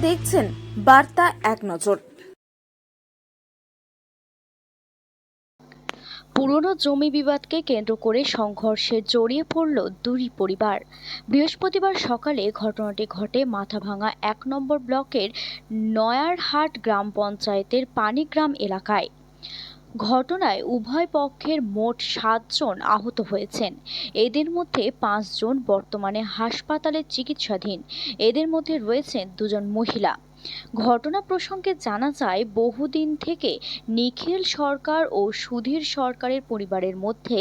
দেখছেন বার্তা এক নজর। পুরনো জমি বিবাদকে কেন্দ্র করে সংঘর্ষে জড়িয়ে পড়ল দুই পরিবার। বৃহস্পতিবার সকালে ঘটনাটি ঘটে মাথাভাঙা ১ নম্বর ব্লকের নয়ারহাট গ্রাম পঞ্চায়েতের পানিগ্রাম এলাকায়। ঘটনায় উভয় পক্ষের মোট ৭ জন আহত হয়েছেন। এদের মধ্যে ৫ জন বর্তমানে হাসপাতালে চিকিৎসাধীন। এদের মধ্যে রয়েছেন ২ জন মহিলা। ঘটনা প্রসঙ্গে জানা যায়, বহুদিন থেকে নিখিল সরকার ও সুধীর সরকারের পরিবারের মধ্যে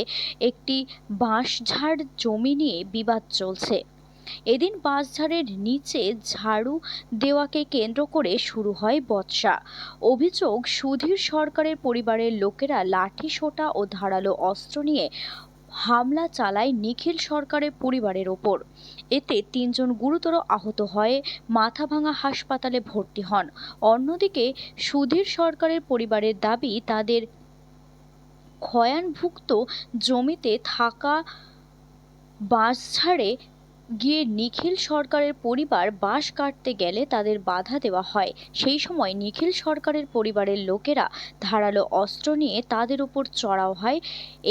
একটি বাঁশঝাড় জমি নিয়ে বিবাদ চলছে। এদিন বাঁশঝাড়ের নিচে ঝাড়ু দেওয়াকে কেন্দ্র করে শুরু হয় বচসা। অভিযোগ, সুধীর সরকারের পরিবারের লোকেরা লাঠি সোঁটা ও ধারালো অস্ত্র নিয়ে হামলা চালায় নিখিল সরকারের পরিবারের ওপর। এতে ৩ জন গুরুতর আহত হয়ে মাথাভাঙা হাসপাতালে ভর্তি হন। অন্যদিকে সুধীর সরকারের পরিবারের দাবি, তাদের খয়ানভুক্ত জমিতে থাকা বাঁশঝাড়ে গিয়ে নিখিল সরকারের পরিবার বাঁশ কাটতে গেলে তাদের বাধা দেওয়া হয়। সেই সময় নিখিল সরকারের পরিবারের লোকেরা ধারালো অস্ত্র নিয়ে তাদের উপর চড়াও হয়।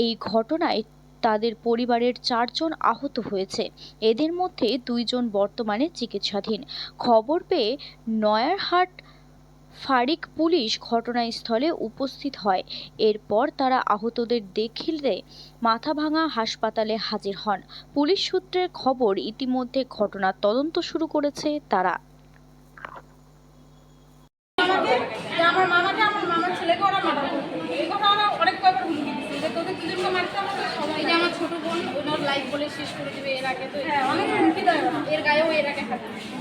এই ঘটনায় তাদের পরিবারের ৪ জন আহত হয়েছে। এদের মধ্যে ২ জন বর্তমানে চিকিৎসাধীন। খবর পেয়ে নয়ারহাট ফাঁড়ির পুলিশ ঘটনাস্থলে উপস্থিত হয়। এরপর তারা আহতদের দেখলে মাথাভাঙা হাসপাতালে হাজির হন। পুলিশ সূত্রের খবর, ইতিমধ্যে ঘটনার তদন্ত শুরু করেছে তারা। আমার মামার ছেলেকে ওরা মার্ডার করতো। এই কথা ওরা অনেক কয়বার হুমকি দিচ্ছে যে তোদের দুজনকে মারতে আমাদের সবাই। যে আমার ছোট বোন ওনার লাইফ বলে শেষ করে দিবে, এর আগে তো অনেক হুমকি দেয় ওরা। এর গায়েও এর আগে হাত দিয়েছে।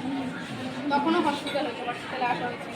তখনও হসপিটালে আসা হয়েছে।